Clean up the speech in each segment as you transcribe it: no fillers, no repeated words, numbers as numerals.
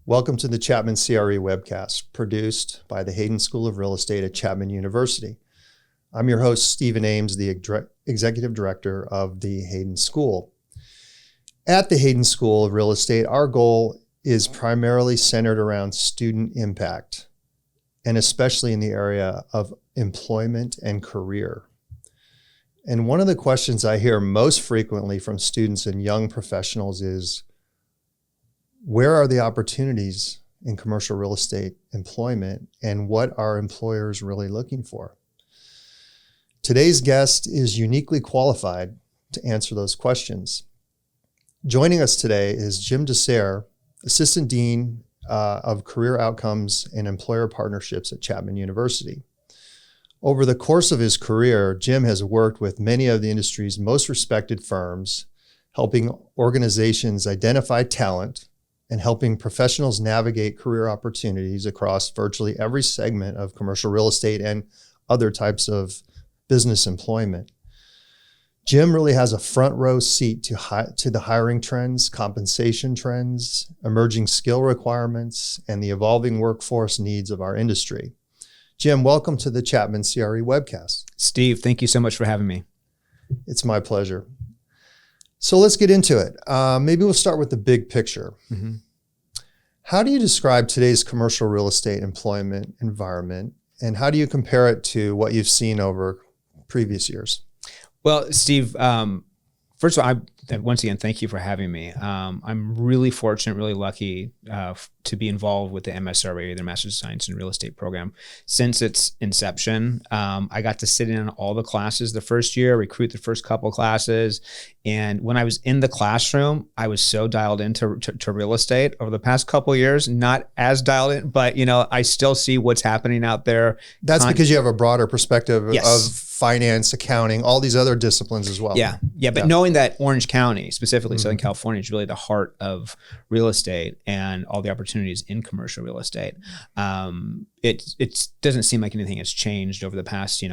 Welcome to the Chapman CRE webcast, produced by the Hayden School of Real Estate at Chapman University. I'm your host, Steven Ames, the Executive Director of the Hayden School. At the Hayden School of Real Estate, our goal is primarily centered around student impact, and especially in the area of employment and career. And one of the questions I hear most frequently from students and young professionals is, where are the opportunities in commercial real estate employment, and what are employers really looking for? Today's guest is uniquely qualified to answer those questions. Joining us today is Jim Dusserre, Assistant Dean of Career Outcomes and Employer Partnerships at Chapman University. Over the course of his career, Jim has worked with many of the industry's most respected firms, helping organizations identify talent and helping professionals navigate career opportunities across virtually every segment of commercial real estate and other types of business employment. Jim really has a front row seat to the hiring trends, compensation trends, emerging skill requirements, and the evolving workforce needs of our industry. Jim, welcome to the Chapman CRE webcast. Steve, thank you so much for having me. It's my pleasure. So let's get into it. Maybe we'll start with the big picture. Mm-hmm. How do you describe today's commercial real estate employment environment, and how do you compare it to what you've seen over previous years? Well, Steve, first of all, once again, thank you for having me. I'm really fortunate, really lucky to be involved with the MSRE, the Master's of Science in Real Estate program. Since its inception, I got to sit in on all the classes the first year, recruit the first couple classes. And when I was in the classroom, I was so dialed into real estate. Over the past couple of years, not as dialed in, but I still see what's happening out there. That's because you have a broader perspective Yes. of finance, accounting, all these other disciplines as well. Yeah. But knowing that Orange County, specifically Southern California, is really the heart of real estate and all the opportunities in commercial real estate. It doesn't seem like anything has changed over the past,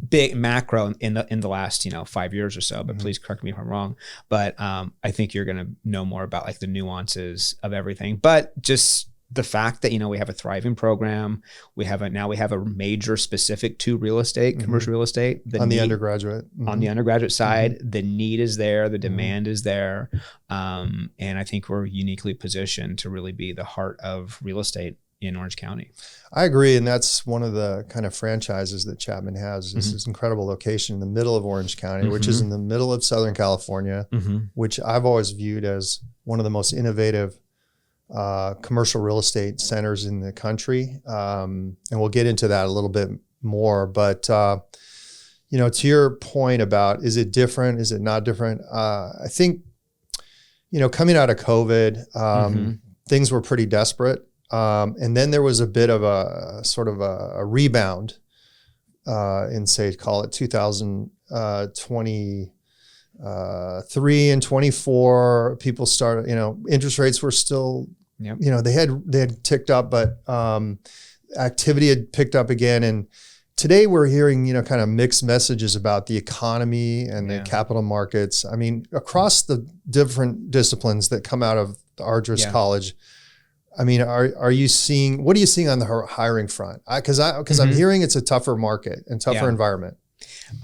big macro in the last 5 years or so, but please correct me if I'm wrong. But I think you're going to know more about like the nuances of everything. But just the fact that we have a thriving program, we have a major specific to real estate, commercial real estate. The undergraduate. On the undergraduate side, the need is there, the demand is there, and I think we're uniquely positioned to really be the heart of real estate in Orange County. I agree, and that's one of the kind of franchises that Chapman has. This is incredible location in the middle of Orange County, which is in the middle of Southern California, which I've always viewed as one of the most innovative commercial real estate centers in the country. And we'll get into that a little bit more. But, to your point about, is it different? Is it not different? I think, coming out of COVID, things were pretty desperate. And then there was a bit of a sort of a rebound in, say, call it 2023 and 24. People started, interest rates were still, they had ticked up, but activity had picked up again. And today we're hearing, kind of mixed messages about the economy and the capital markets. I mean, across the different disciplines that come out of the arduous college, I mean, what are you seeing on the hiring front? Because I'm hearing it's a tougher market and tougher environment.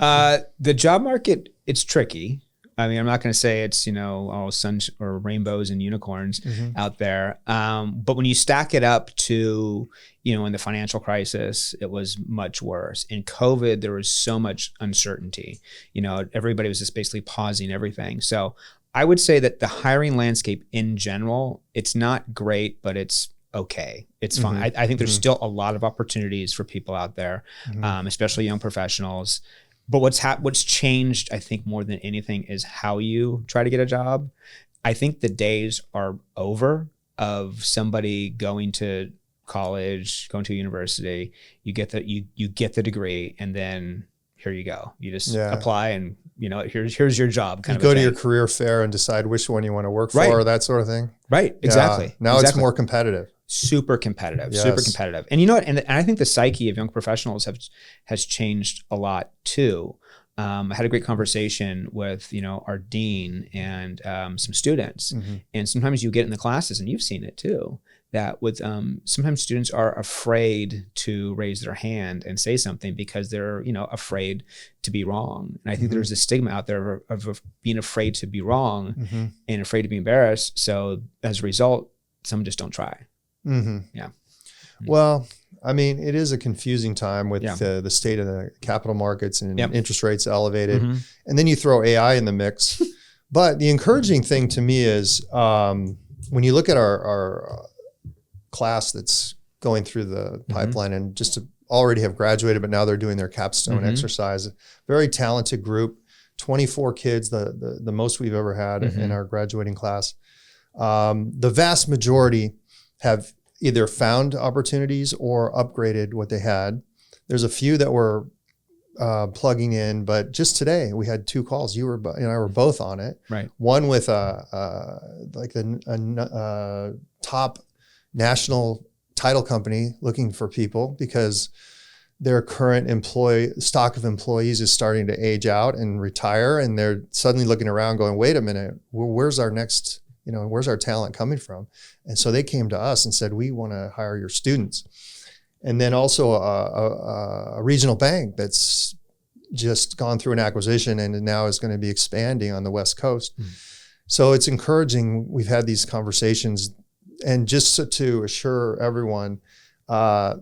The job market, it's tricky. I mean, I'm not going to say it's, all suns or rainbows and unicorns out there. But when you stack it up to, in the financial crisis, it was much worse. In COVID, there was so much uncertainty. Everybody was just basically pausing everything. So I would say that the hiring landscape in general, it's not great, but it's okay. It's fine. I think there's still a lot of opportunities for people out there, especially young professionals. But what's changed, I think, more than anything is how you try to get a job. I think the days are over of somebody going to college, going to a university, you get the degree, and then here you go. You just apply and here's your job. You go to your career fair and decide which one you want to work for, that sort of thing. Right, exactly. Now it's more competitive. Super competitive, Yes. super competitive. And you know what? And I think the psyche of young professionals has changed a lot too. I had a great conversation with, our dean and some students. And sometimes you get in the classes, and you've seen it too, that with sometimes students are afraid to raise their hand and say something because they're, afraid to be wrong. And I think there's a stigma out there of being afraid to be wrong and afraid to be embarrassed. So as a result, some just don't try. Yeah. Well, I mean, it is a confusing time with the state of the capital markets and interest rates elevated. And then you throw AI in the mix. But the encouraging thing to me is when you look at our class that's going through the pipeline and just already have graduated, but now they're doing their capstone exercise. Very talented group, 24 kids, the most we've ever had in our graduating class. The vast majority have either found opportunities or upgraded what they had. There's a few that were plugging in, but just today we had 2 calls. You and I were both on it. Right. One with a top national title company looking for people because their current stock of employees is starting to age out and retire, and they're suddenly looking around going, wait a minute, where's our next, where's our talent coming from? And so they came to us and said, we want to hire your students. And then also a regional bank that's just gone through an acquisition and now is going to be expanding on the West Coast. So it's encouraging. We've had these conversations, and just to assure everyone,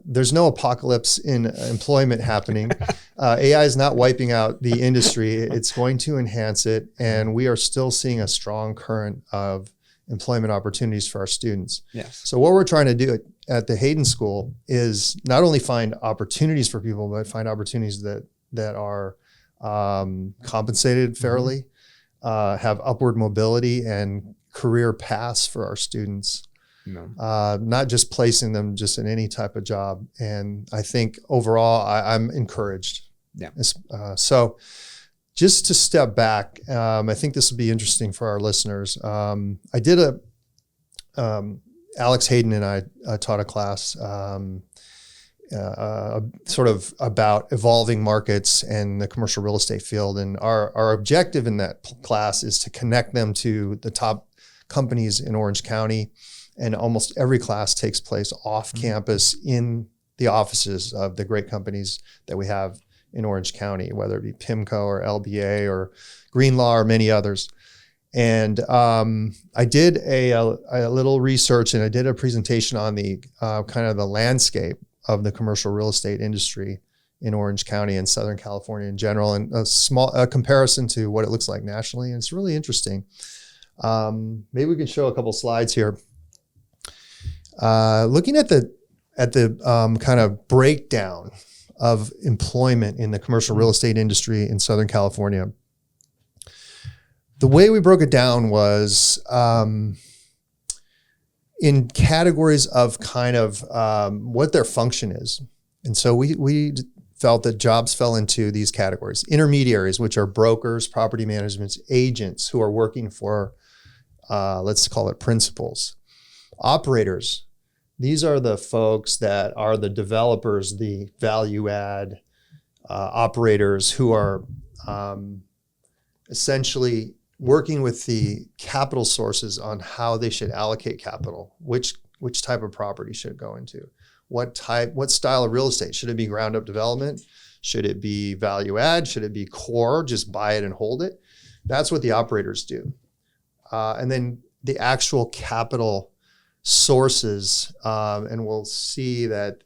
there's no apocalypse in employment happening. AI is not wiping out the industry. It's going to enhance it. And we are still seeing a strong current of employment opportunities for our students. Yes. So what we're trying to do at the Hayden School is not only find opportunities for people, but find opportunities that are compensated fairly, have upward mobility and career paths for our students. Not just placing them just in any type of job. And I think overall, I'm encouraged. Yeah. So just to step back, I think this will be interesting for our listeners. I did Alex Hayden and I taught a class sort of about evolving markets and the commercial real estate field. And our objective in that class is to connect them to the top companies in Orange County. And almost every class takes place off campus in the offices of the great companies that we have in Orange County, whether it be PIMCO or LBA or Greenlaw or many others. And I did a little research, and I did a presentation on the kind of the landscape of the commercial real estate industry in Orange County and Southern California in general, and a comparison to what it looks like nationally. And it's really interesting. Maybe we can show a couple slides here. Looking at the kind of breakdown of employment in the commercial real estate industry in Southern California, the way we broke it down was in categories of kind of what their function is. And so we felt that jobs fell into these categories. Intermediaries, which are brokers, property management agents who are working for, let's call it principals. Operators, these are the folks that are the developers, the value add operators who are essentially working with the capital sources on how they should allocate capital, which type of property should it go into, what style of real estate. Should it be ground up development? Should it be value add? Should it be core, just buy it and hold it? That's what the operators do. And then the actual capital sources, and we'll see that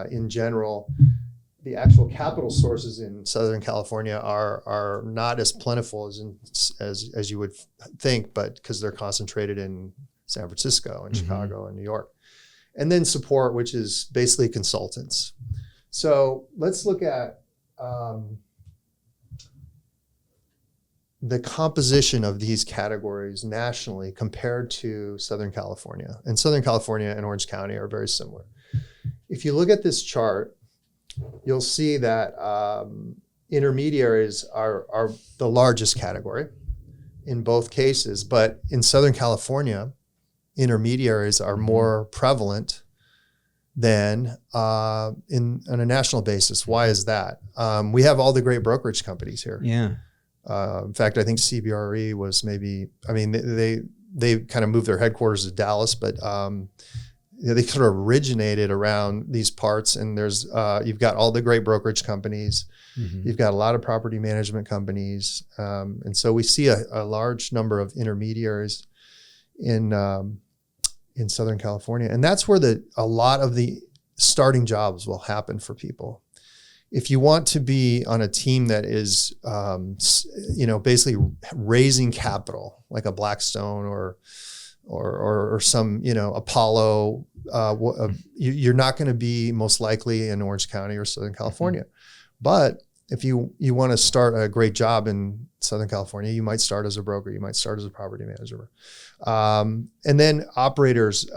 in general, the actual capital sources in Southern California are not as plentiful as you would think, but because they're concentrated in San Francisco and Chicago and New York. And then support, which is basically consultants. So let's look at the composition of these categories nationally compared to Southern California. And Southern California and Orange County are very similar. If you look at this chart, you'll see that intermediaries are the largest category in both cases. But in Southern California, intermediaries are more prevalent than on a national basis. Why is that? We have all the great brokerage companies here. Yeah. In fact, I think CBRE was they kind of moved their headquarters to Dallas, but they sort of originated around these parts. And there's you've got all the great brokerage companies. Mm-hmm. You've got a lot of property management companies, and so we see a large number of intermediaries in Southern California, and that's where a lot of the starting jobs will happen for people. If you want to be on a team that is, basically raising capital, like a Blackstone or some, Apollo, you're not going to be most likely in Orange County or Southern California. Mm-hmm. But if you want to start a great job in Southern California, you might start as a broker, you might start as a property manager. And then operators,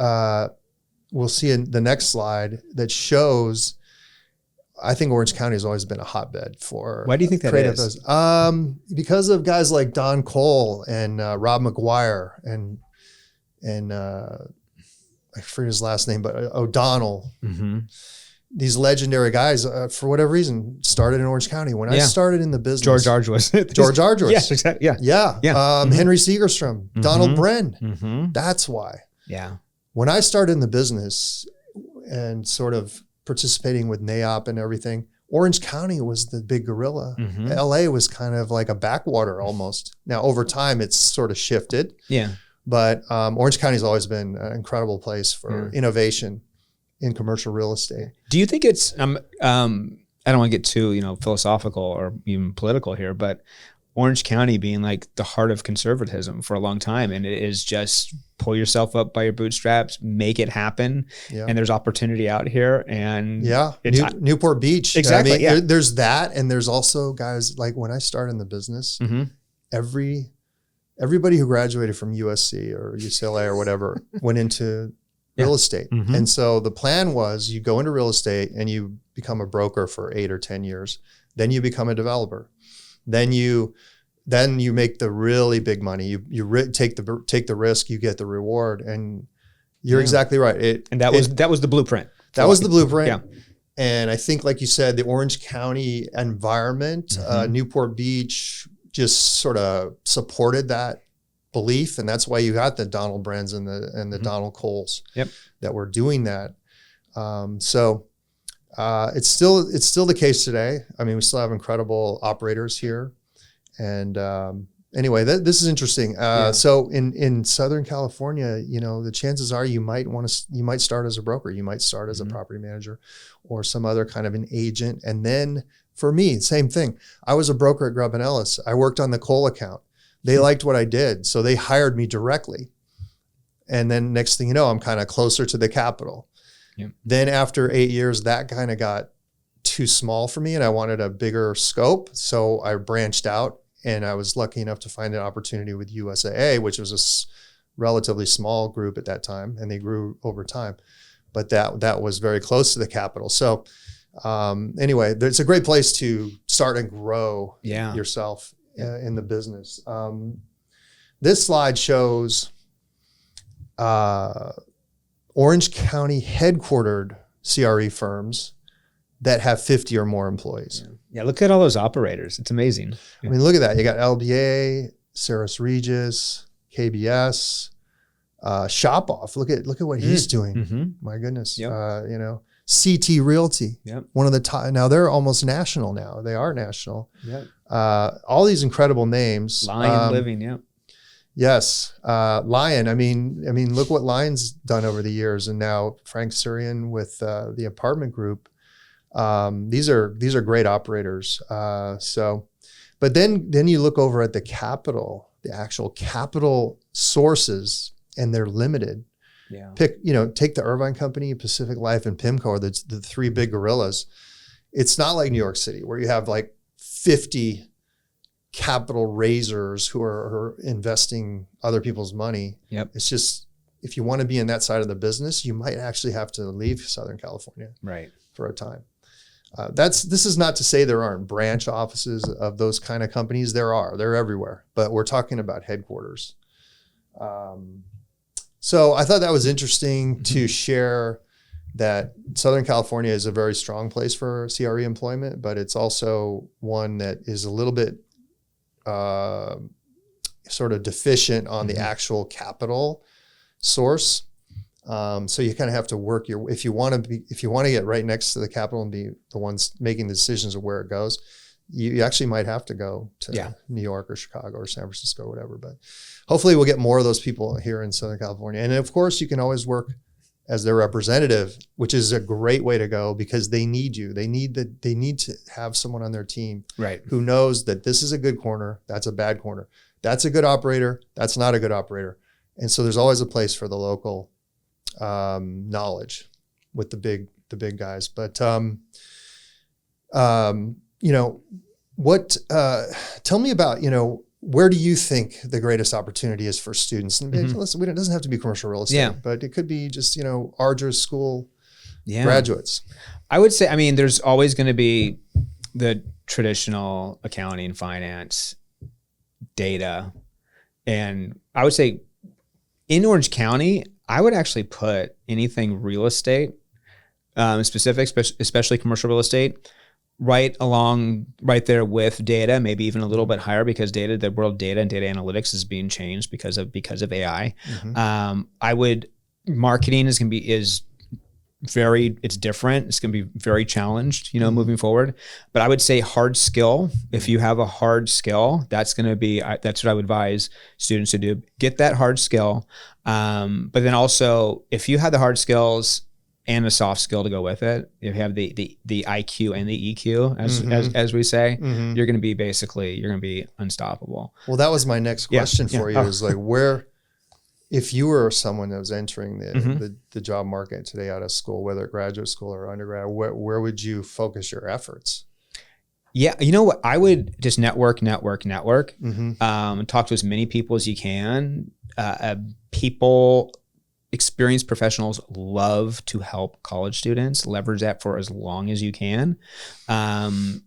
we'll see in the next slide that shows, I think Orange County has always been a hotbed for. Why do you think that is? Because of guys like Don Cole and Rob McGuire and I forget his last name, but O'Donnell. Mm-hmm. These legendary guys, for whatever reason, started in Orange County. When I started in the business, George Arduous. Yes, exactly. Yeah. Mm-hmm. Henry Segerstrom, mm-hmm. Donald Bren. Mm-hmm. That's why. Yeah. When I started in the business and sort of participating with NAIOP and everything, Orange County was the big gorilla. Mm-hmm. LA was kind of like a backwater almost. Now, over time, it's sort of shifted. Yeah. But Orange County's always been an incredible place for innovation in commercial real estate. Do you think it's, I don't want to get too, philosophical or even political here, but Orange County being like the heart of conservatism for a long time. And it is just pull yourself up by your bootstraps, make it happen. Yeah. And there's opportunity out here. And Newport Beach. Exactly. There's that. And there's also guys like when I started in the business, mm-hmm. everybody who graduated from USC or UCLA or whatever went into real estate. Mm-hmm. And so the plan was you go into real estate and you become a broker for 8 or 10 years. Then you become a developer. Then you make the really big money. You take the risk, you get the reward. And you're exactly right. That was the blueprint. That was the blueprint. Yeah. And I think, like you said, the Orange County environment, mm-hmm. Newport Beach just sort of supported that belief, and that's why you got the Donald Brens and the mm-hmm. Donald Coles that were doing that. It's still the case today. I mean, we still have incredible operators here, and anyway, this is interesting. So in Southern California, the chances are you might start as a broker, you might start as mm-hmm. a property manager, or some other kind of an agent, and then for me, same thing. I was a broker at Grubb & Ellis. I worked on the Cole account. They liked what I did, so they hired me directly. And then next thing you know, I'm kind of closer to the capital. Yep. Then after 8 years, that kind of got too small for me and I wanted a bigger scope. So I branched out and I was lucky enough to find an opportunity with USAA, which was a relatively small group at that time, and they grew over time. But that was very close to the capital. So anyway, it's a great place to start and grow yourself in the business. This slide shows Orange County headquartered CRE firms that have 50 or more employees. Yeah, look at all those operators. It's amazing. I mean, look at that. You got LBA, Ceres Regis, KBS, Shopoff. Look at what he's doing. Mm-hmm. My goodness. Yep. CT Realty, one of the top. Now they're almost national now. They are national. Yep. All these incredible names. Lion Living, Yes, Lion. I mean, look what Lion's done over the years, and now Frank Surian with the apartment group. These are great operators. But then you look over at the capital, the actual capital sources, and they're limited. Yeah. Take the Irvine Company, Pacific Life, and PIMCO are the three big gorillas. It's not like New York City where you have like 50 capital raisers who are investing other people's money. Yep. It's just, if you want to be in that side of the business, you might actually have to leave Southern California for a time. This is not to say there aren't branch offices of those kind of companies. They're everywhere, but we're talking about headquarters. So I thought that was interesting to share that Southern California is a very strong place for CRE employment, but it's also one that is a little bit sort of deficient on the actual capital source. So you kind of have to work if you want to get right next to the capital and be the ones making the decisions of where it goes, you actually might have to go to New York or Chicago or San Francisco or whatever. But hopefully we'll get more of those people here in Southern California. And of course, you can always work as their representative, which is a great way to go because they need you. They need to have someone on their team who knows that this is a good corner, that's a bad corner. That's a good operator, that's not a good operator. And so there's always a place for the local knowledge with the big guys. But tell me about, where do you think the greatest opportunity is for students? And listen, it doesn't have to be commercial real estate, but it could be just, arduous school graduates. I would say, there's always going to be the traditional accounting, finance, data. And I would say in Orange County, I would actually put anything real estate specific, especially commercial real estate, right there with data, maybe even a little bit higher because the world of data and data analytics is being changed because of AI. Marketing is different. It's going to be very challenged, moving forward. But I would say hard skill. If you have a hard skill, that's what I would advise students to do. Get that hard skill. But then also, if you have the hard skills and a soft skill to go with it, if you have the IQ and the EQ, as we say, you're going to be unstoppable. Well, that was my next question for you is like if you were someone that was entering the job market today out of school, whether graduate school or undergrad, where would you focus your efforts? Yeah, you know what? I would just network, and talk to as many people as you can. Experienced professionals love to help college students. Leverage that for as long as you can. And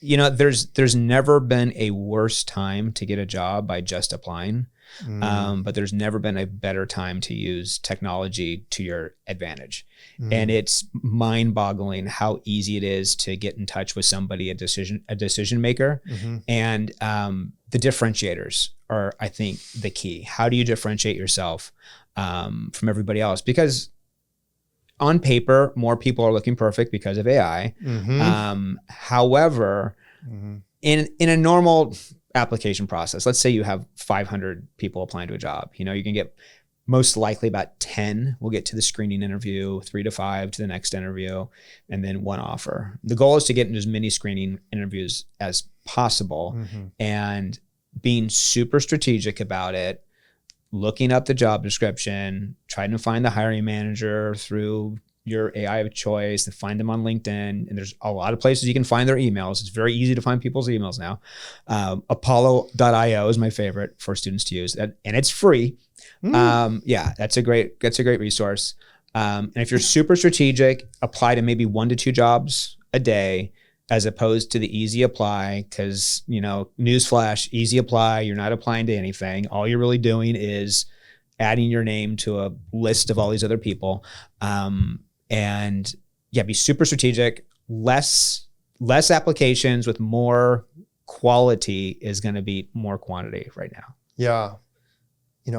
there's never been a worse time to get a job by just applying. But there's never been a better time to use technology to your advantage. And it's mind-boggling how easy it is to get in touch with somebody, a decision maker. And the differentiators are, I think, the key. How do you differentiate yourself from everybody else? Because on paper, more people are looking perfect because of AI. However, in a normal application process, let's say you have 500 people applying to a job, you can get most likely about 10 will get to the screening interview, 3 to 5 to the next interview, and then 1 offer. The goal is to get into as many screening interviews as possible and being super strategic about it, looking up the job description, trying to find the hiring manager through your AI of choice, and find them on LinkedIn. And there's a lot of places you can find their emails. It's very easy to find people's emails now. Apollo.io is my favorite for students to use, and it's free. That's a great resource. And if you're super strategic, apply to maybe 1 to 2 jobs a day, as opposed to the easy apply. Because, newsflash, easy apply, you're not applying to anything. All you're really doing is adding your name to a list of all these other people. Be super strategic. Less applications with more quality is going to beat more quantity right now. Yeah.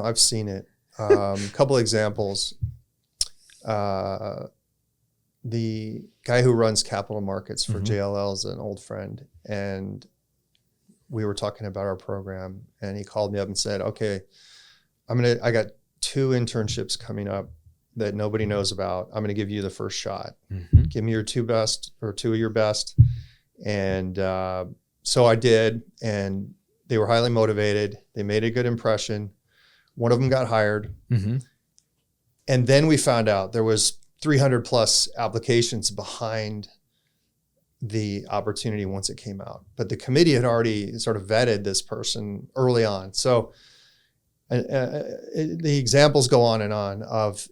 I've seen it. Couple examples. The guy who runs capital markets for JLL is an old friend. And we were talking about our program, and he called me up and said, okay, I got 2 internships coming up that nobody knows about. I'm going to give you the first shot. Give me your 2 best, or 2 of your best. And so I did, and they were highly motivated. They made a good impression. One of them got hired. And then we found out there was 300 plus applications behind the opportunity once it came out. But the committee had already sort of vetted this person early on. So the examples go on and on of,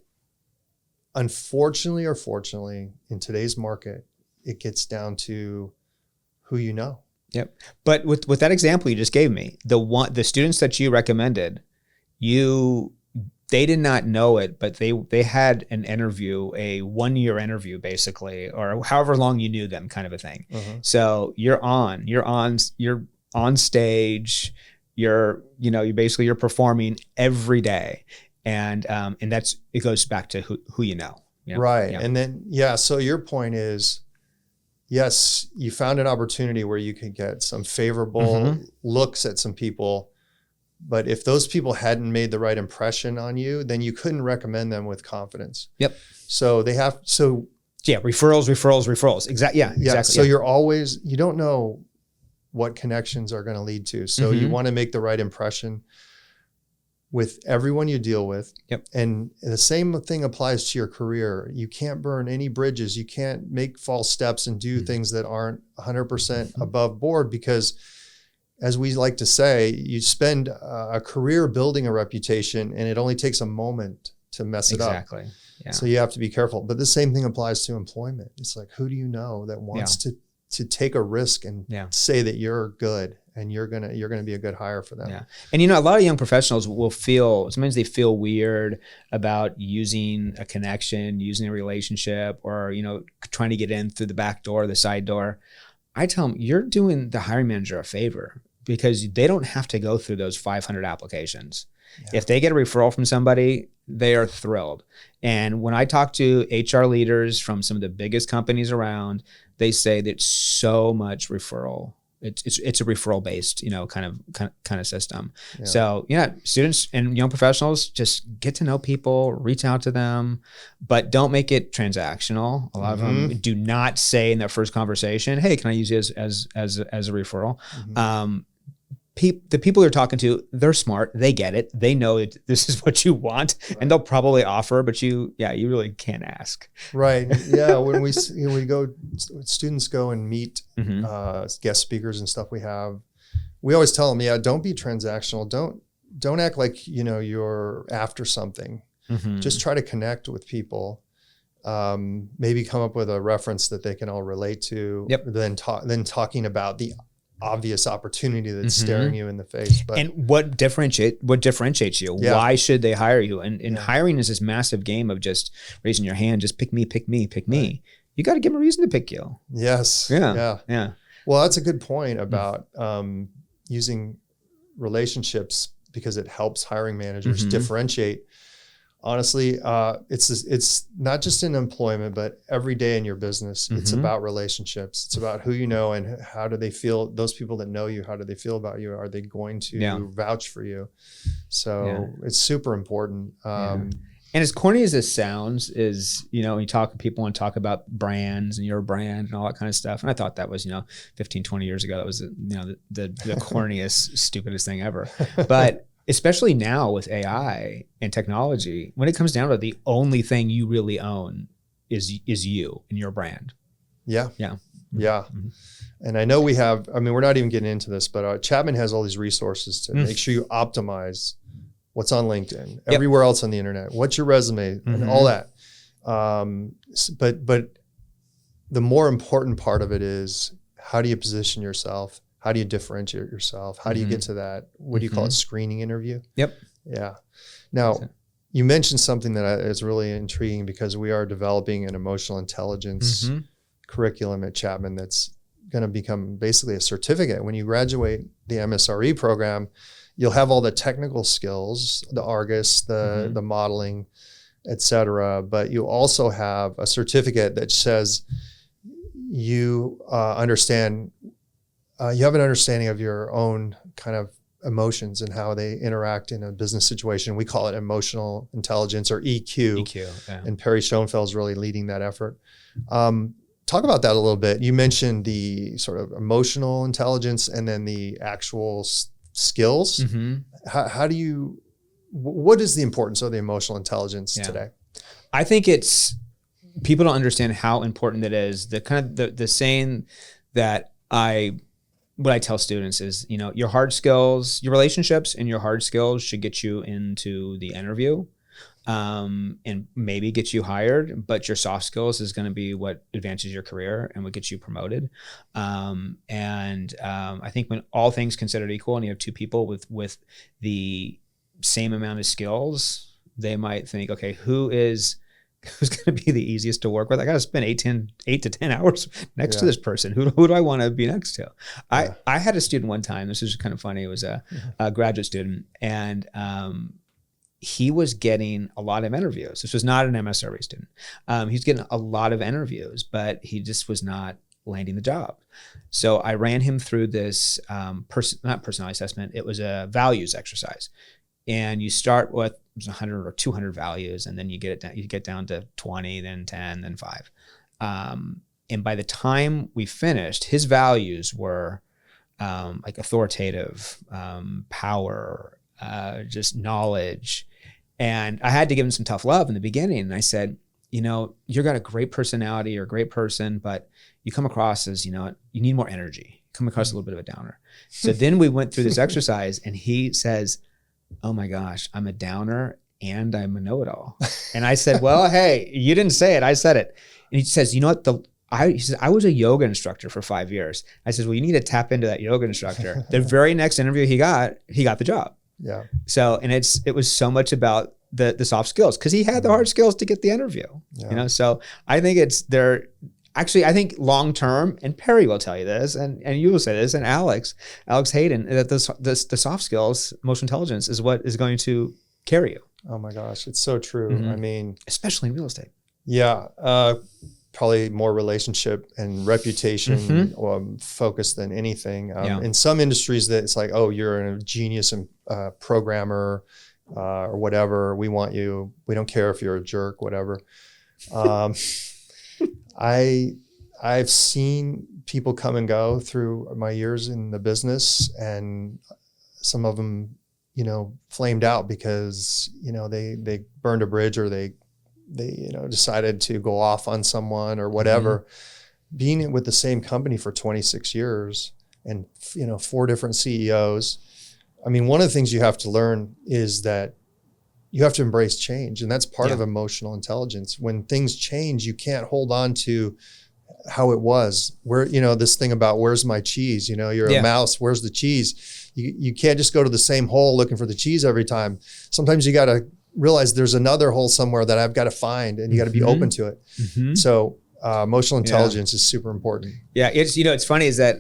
unfortunately or fortunately, in today's market, it gets down to who you know. Yep. But with that example you just gave me, the students that you recommended, you they did not know it, but they had an interview, a 1-year interview basically, or however long you knew them, kind of a thing. So you're on stage, you're performing every day, and it goes back to who you know. Right. Yeah. And then, so your point is, yes, you found an opportunity where you could get some favorable looks at some people. But if those people hadn't made the right impression on you, then you couldn't recommend them with confidence. Yep. So referrals. Exactly. Yeah. Exactly. So you don't know what connections are going to lead to. So you want to make the right impression with everyone you deal with. Yep. And the same thing applies to your career. You can't burn any bridges. You can't make false steps and do things that aren't 100% above board, because as we like to say, you spend a career building a reputation, and it only takes a moment to mess it up. Exactly. Yeah. So you have to be careful. But the same thing applies to employment. It's like, who do you know that wants to take a risk and say that you're good and you're gonna be a good hire for them? Yeah. And a lot of young professionals sometimes they feel weird about using a connection, using a relationship, or trying to get in through the back door, the side door. I tell them, you're doing the hiring manager a favor, because they don't have to go through those 500 applications. Yeah. If they get a referral from somebody, they are thrilled. And when I talk to HR leaders from some of the biggest companies around, they say that so much referral. It's a referral based, kind of system. Yeah. So students and young professionals, just get to know people, reach out to them, but don't make it transactional. A lot of them do not say in their first conversation, "Hey, can I use you as a referral?" The people you're talking to, they're smart. They get it. They know this is what you want, and they'll probably offer, but you really can't ask. Right. Yeah. When we students go and meet guest speakers and stuff we always tell them, don't be transactional. Don't act like, you're after something. Just try to connect with people. Maybe come up with a reference that they can all relate to. Yep. Then talking about the obvious opportunity that's staring you in the face. And what differentiates you? Yeah. Why should they hire you? And hiring is this massive game of just raising your hand, just pick me. You got to give them a reason to pick you. Yes. Yeah. Well, that's a good point about using relationships, because it helps hiring managers differentiate. Honestly, it's not just in employment, but every day in your business. It's about relationships. It's about who you know and how do they feel. Those people that know you, how do they feel about you? Are they going to vouch for you? So it's super important. And as corny as this sounds, is, when you talk to people and talk about brands and your brand and all that kind of stuff. And I thought that was, 15, 20 years ago, that was, the corniest, stupidest thing ever. But especially now with AI and technology, when it comes down to it, the only thing you really own is you and your brand. Yeah. And I know we're not even getting into this, but Chapman has all these resources to make sure you optimize what's on LinkedIn, everywhere else on the internet, what's your resume and all that. But the more important part of it is, how do you position yourself? How do you differentiate yourself? How do you get to that? What do you call it? Screening interview? Yep. Yeah. Now, you mentioned something that is really intriguing, because we are developing an emotional intelligence curriculum at Chapman that's going to become basically a certificate. When you graduate the MSRE program, you'll have all the technical skills, the Argus, the modeling, et cetera, but you also have a certificate that says you you have an understanding of your own kind of emotions and how they interact in a business situation. We call it emotional intelligence, or EQ. And Perry Schoenfeld is really leading that effort. Talk about that a little bit. You mentioned the sort of emotional intelligence and then the actual skills. What is the importance of the emotional intelligence today? I think people don't understand how important it is. The saying that what I tell students is, your hard skills, your relationships and your hard skills should get you into the interview, and maybe get you hired, but your soft skills is going to be what advances your career and what gets you promoted. I think when all things considered equal, and you have two people with the same amount of skills, they might think, okay, who's going to be the easiest to work with? I got to spend 8 to 10 hours next to this person. Who do I want to be next to? I had a student one time. This is kind of funny. It was a graduate student, and he was getting a lot of interviews. This was not an MSRE student. He was getting a lot of interviews, but he just was not landing the job. So I ran him through this not personality assessment. It was a values exercise. And you start with 100 or 200 values, and then you get down to 20, then 10, then 5. And by the time we finished, his values were like authoritative, power, just knowledge. And I had to give him some tough love in the beginning. And I said, you've got a great personality, you're a great person, but you come across as, you need more energy. Come across a little bit of a downer. So then we went through this exercise, and he says, oh my gosh, I'm a downer and I'm a know-it-all. And I said, well, hey, you didn't say it, I said it. And he says, you know what? He says, I was a yoga instructor for 5 years. I said, well, you need to tap into that yoga instructor. The very next interview he got the job. Yeah. So, and it was so much about the soft skills, because he had the hard skills to get the interview. Yeah. So I think actually, I think long term, and Perry will tell you this, and you will say this, and Alex Hayden, that the soft skills, emotional intelligence, is what is going to carry you. Oh my gosh, it's so true. Mm-hmm. I mean, especially in real estate. Yeah, probably more relationship and reputation focused than anything. In some industries, that it's like, oh, you're a genius and programmer or whatever. We want you. We don't care if you're a jerk, whatever. I've seen people come and go through my years in the business, and some of them, flamed out because, they burned a bridge, or they decided to go off on someone or whatever. Mm-hmm. Being with the same company for 26 years and, 4 different CEOs. I mean, one of the things you have to learn is that you have to embrace change. And that's part of emotional intelligence. When things change, you can't hold on to how it was. Where, this thing about where's my cheese? You're a mouse, where's the cheese? You can't just go to the same hole looking for the cheese every time. Sometimes you got to realize there's another hole somewhere that I've got to find, and you got to be open to it. Mm-hmm. So emotional intelligence is super important. Yeah. It's funny is that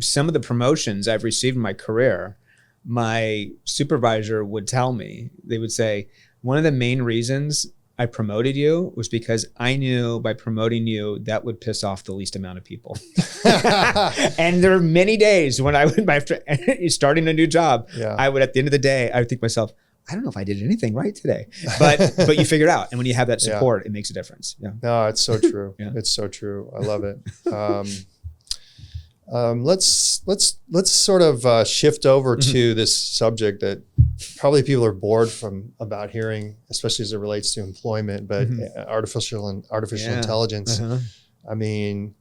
some of the promotions I've received in my career, my supervisor would tell me, they would say, one of the main reasons I promoted you was because I knew by promoting you, that would piss off the least amount of people. And there are many days when I would, after starting a new job, I would, at the end of the day, I would think to myself, I don't know if I did anything right today, but you figure it out. And when you have that support, it makes a difference. Yeah. No, it's so true. It's so true. I love it. Let's sort of shift over to this subject that probably people are bored about hearing, especially as it relates to employment, but artificial intelligence. I mean,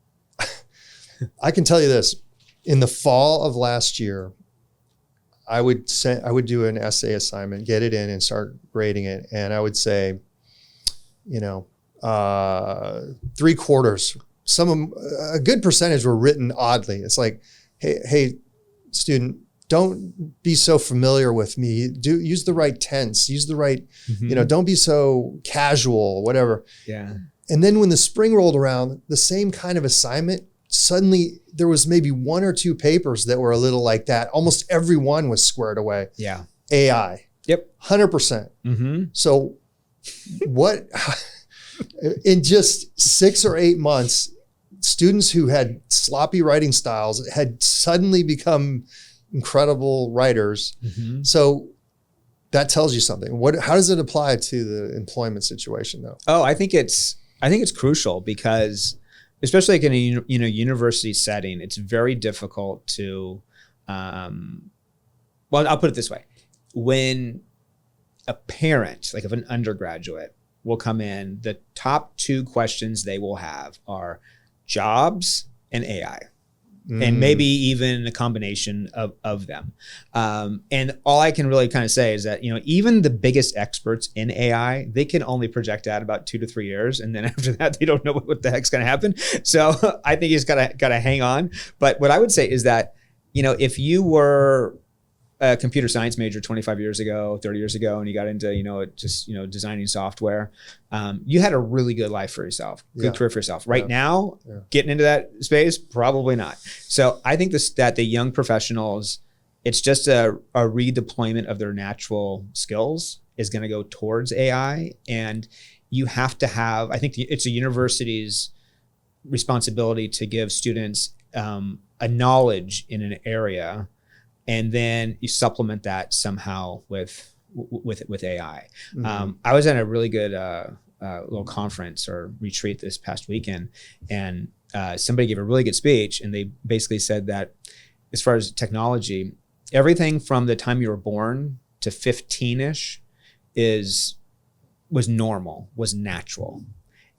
I can tell you this: in the fall of last year, I would do an essay assignment, get it in, and start grading it, and I would say, 3/4. Some of them, a good percentage were written oddly. It's like, hey, student, don't be so familiar with me. Use the right tense. Use the right, don't be so casual, whatever. Yeah. And then when the spring rolled around, the same kind of assignment, suddenly there was maybe 1 or 2 papers that were a little like that. Almost every one was squared away. Yeah. AI. Yep. 100%. Mm-hmm. So what, in just 6 or 8 months, students who had sloppy writing styles had suddenly become incredible writers. Mm-hmm. So that tells you something. How does it apply to the employment situation, though? Oh, I think it's crucial, because especially like in a university setting, it's very difficult to. Well, I'll put it this way: when a parent, like of an undergraduate, will come in, the top 2 questions they will have are jobs and AI, and maybe even a combination of them. And all I can really kind of say is that, even the biggest experts in AI, they can only project out about 2 to 3 years. And then after that, they don't know what the heck's going to happen. So I think he's got to hang on. But what I would say is that, if you were a computer science major 25 years ago, 30 years ago, and you got into, designing software, you had a really good life for yourself, good career for yourself. Right now, getting into that space, probably not. So I think that the young professionals, it's just a redeployment of their natural skills is going to go towards AI. And you have to have, I think it's a university's responsibility to give students a knowledge in an area, and then you supplement that somehow with AI. Mm-hmm. I was at a really good little conference or retreat this past weekend, and somebody gave a really good speech, and they basically said that as far as technology, everything from the time you were born to 15-ish was normal, was natural.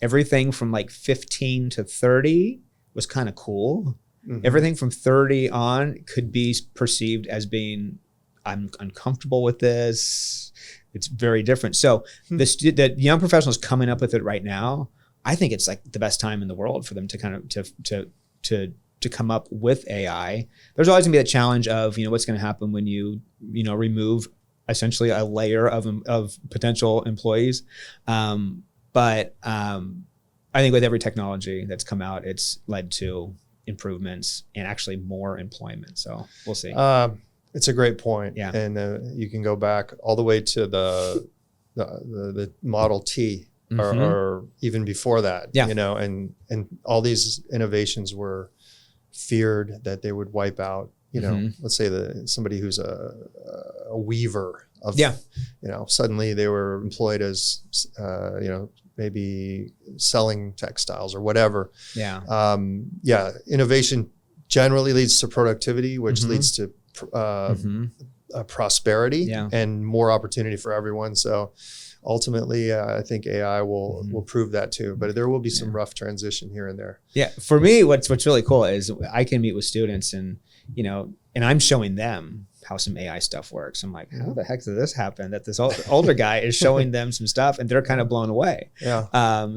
Everything from like 15 to 30 was kind of cool. Mm-hmm. Everything from 30 on could be perceived as being, I'm uncomfortable with this. It's very different. So the young professionals coming up with it right now, I think it's like the best time in the world for them to kind of to come up with AI. There's always gonna be the challenge of, what's gonna happen when you remove essentially a layer of potential employees. But I think with every technology that's come out, it's led to improvements and actually more employment. So we'll see. It's a great point. Yeah. And you can go back all the way to the Model T or even before that, and all these innovations were feared that they would wipe out, let's say somebody who's a weaver of, suddenly they were employed as, maybe selling textiles or whatever. Yeah. Innovation generally leads to productivity, which leads to prosperity and more opportunity for everyone. So ultimately, I think AI will prove that too, but there will be some rough transition here and there. Yeah. For me, what's really cool is I can meet with students and I'm showing them how some AI stuff works. I'm like, how the heck did this happen? That this older guy is showing them some stuff and they're kind of blown away. Yeah.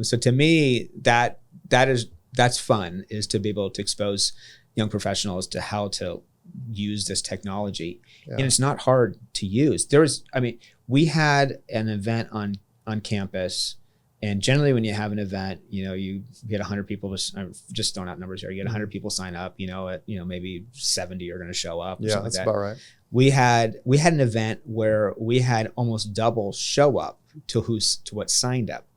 So to me, that's fun, is to be able to expose young professionals to how to use this technology. Yeah. And it's not hard to use. We had an event on campus, and generally when you have an event, you get 100 people, just throwing out numbers here, you get 100 people sign up, maybe 70 are going to show up. Yeah, that's about right. We had an event where we had almost double show up to what signed up.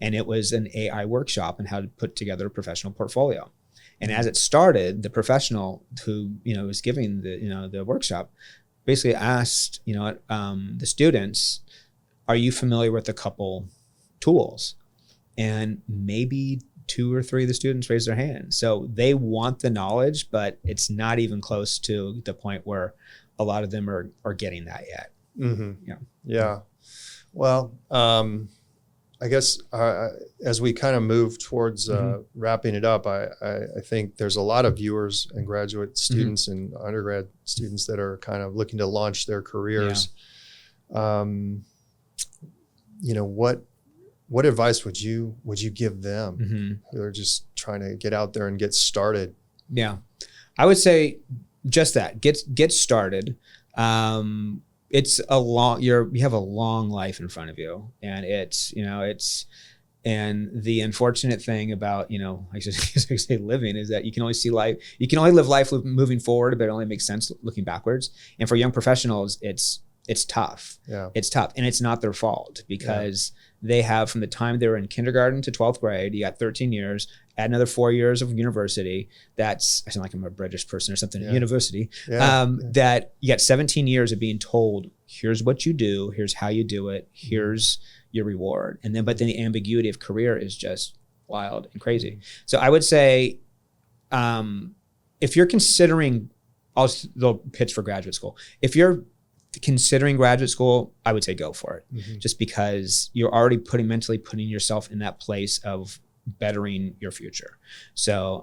And it was an AI workshop on how to put together a professional portfolio. And as it started, the professional who, was giving the workshop basically asked, the students, are you familiar with a couple tools? And maybe 2 or 3 of the students raised their hand. So they want the knowledge, but it's not even close to the point where a lot of them are getting that yet. Mm-hmm. Yeah. Well, I guess as we kind of move towards wrapping it up, I think there's a lot of viewers and graduate students and undergrad students that are kind of looking to launch their careers. Yeah. What advice would you give them who are just trying to get out there and get started? Yeah, I would say just that. Get started. It's you have a long life in front of you, and and the unfortunate thing about, I say living is that you can only live life moving forward, but it only makes sense looking backwards. And for young professionals, it's tough. Yeah. It's tough, and it's not their fault, because they have, from the time they were in kindergarten to 12th grade, you got 13 years, add another 4 years of university. I sound like I'm a British person or something, university. That you got 17 years of being told, here's what you do, here's how you do it, here's your reward. But then the ambiguity of career is just wild and crazy. So I would say, if you're considering, they'll pitch for graduate school. If you're considering graduate school, I would say go for it, just because you're already mentally putting yourself in that place of bettering your future. So,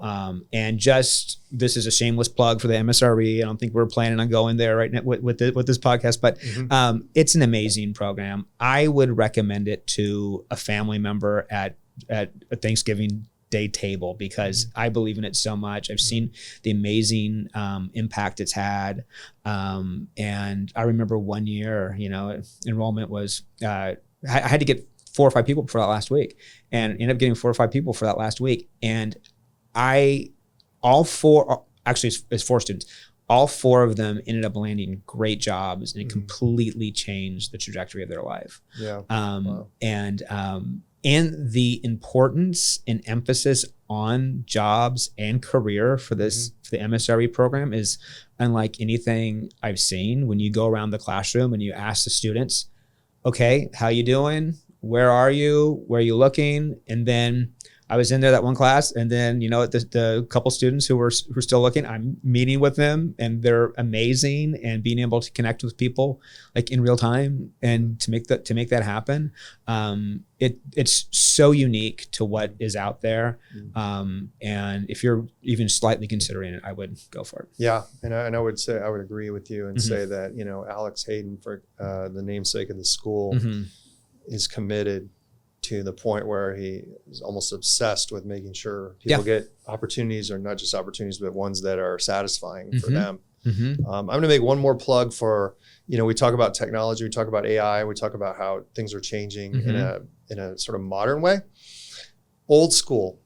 and this is a shameless plug for the MSRE. I don't think we're planning on going there right now with this podcast, but it's an amazing program. I would recommend it to a family member at a Thanksgiving day table because I believe in it so much. I've seen the amazing impact it's had. And I remember one year, enrollment was, I had to get 4 or 5 people for that last week, and ended up getting 4 or 5 people for that last week. And all 4, actually it's 4 students, all 4 of them ended up landing great jobs, and it completely changed the trajectory of their life. Yeah. Wow. And the importance and emphasis on jobs and career for this, for the MSRE program is unlike anything I've seen. When you go around the classroom and you ask the students, okay, how you doing? Where are you? Where are you looking? And then I was in there that one class, and then, the couple students who were still looking, I'm meeting with them, and they're amazing, and being able to connect with people like in real time and to make that happen. It's so unique to what is out there. And if you're even slightly considering it, I would go for it. Yeah. And I would say, I would agree with you and say that, Alex Hayden, for the namesake of the school, is committed to the point where he is almost obsessed with making sure people get opportunities, or not just opportunities, but ones that are satisfying for them. I'm going to make one more plug for, we talk about technology, we talk about AI, we talk about how things are changing in a sort of modern way. Old school,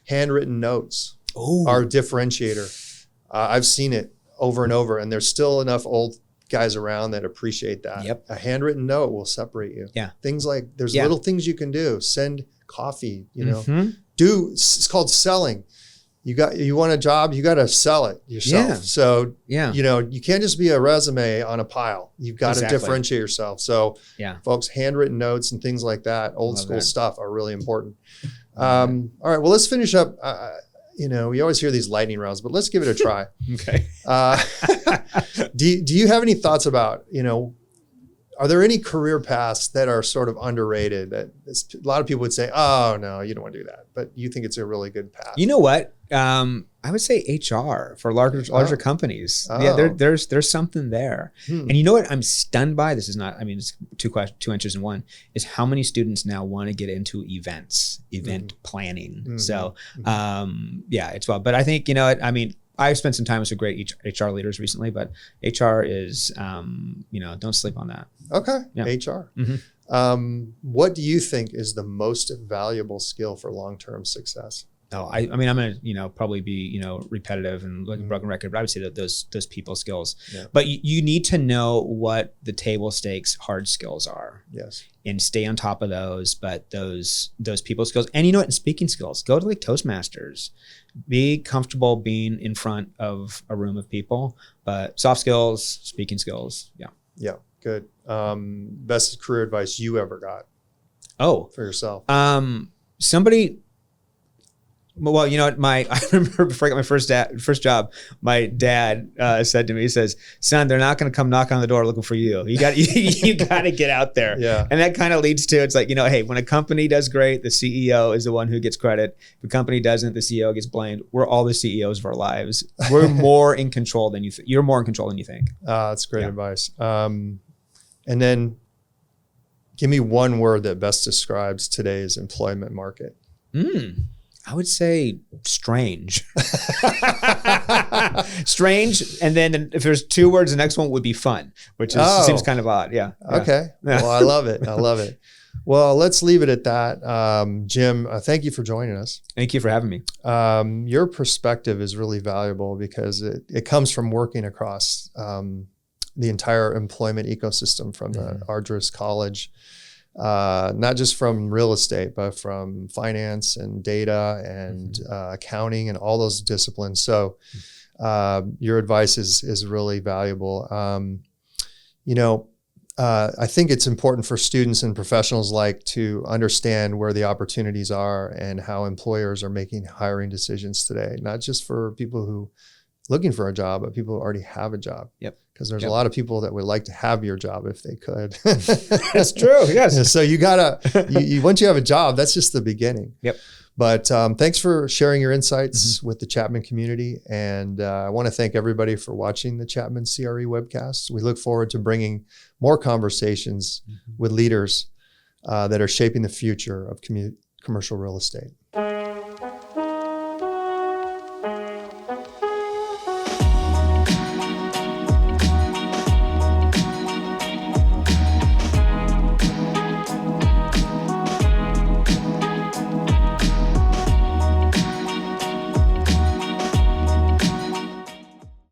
handwritten notes are a differentiator. I've seen it over and over, and there's still enough old guys around that appreciate that. Yep. A handwritten note will separate you. Yeah. Things like there's little things you can do. Send coffee, it's called selling. You want a job, you got to sell it yourself. Yeah. So, you can't just be a resume on a pile. You've got to differentiate yourself. So folks, handwritten notes and things like that, old school stuff are really important. All right, well, let's finish up. We always hear these lightning rounds, but let's give it a try. Okay. Do you have any thoughts about, are there any career paths that are sort of underrated that a lot of people would say, oh, no, you don't want to do that, but you think it's a really good path? You know what? I would say HR for larger companies. Yeah, there's something there. And you know what I'm stunned by? This is not, it's two inches in one, is how many students now want to get into event planning. So it's well, but I think, I've spent some time with some great HR leaders recently, but HR is, don't sleep on that. Okay. Yeah. HR. What do you think is the most valuable skill for long-term success? No, I'm going to, probably be, repetitive and like a broken record, but I would say that those people skills, but you need to know what the table stakes hard skills are. Yes. And stay on top of those, but those people skills, and and speaking skills, go to like Toastmasters, be comfortable being in front of a room of people, but soft skills, speaking skills. Yeah. Yeah. Good. Best career advice you ever got? For yourself? Well, I remember before I got my first job, my dad said to me, he says, son, they're not going to come knock on the door looking for you. You got to get out there. Yeah. And that kind of leads to, it's like, hey, when a company does great, the CEO is the one who gets credit. If a company doesn't, the CEO gets blamed. We're all the CEOs of our lives. We're more in control than you think. You're more in control than you think. That's great advice. And then give me one word that best describes today's employment market. I would say strange. Strange. And then if there's 2 words, the next one would be fun, which seems kind of odd. Yeah. Okay. Well, I love it. Well, let's leave it at that. Jim, thank you for joining us. Thank you for having me. Your perspective is really valuable because it comes from working across the entire employment ecosystem from the arduous college. Not just from real estate, but from finance and data and accounting and all those disciplines. So your advice is really valuable. I think it's important for students and professionals to understand where the opportunities are and how employers are making hiring decisions today, not just for people who looking for a job, but people who already have a job. Yep. Because there's a lot of people that would like to have your job if they could. That's true. Yes. So you gotta, once you have a job, that's just the beginning. Yep. But thanks for sharing your insights with the Chapman community. And I want to thank everybody for watching the Chapman CRE webcast. We look forward to bringing more conversations with leaders that are shaping the future of commercial real estate.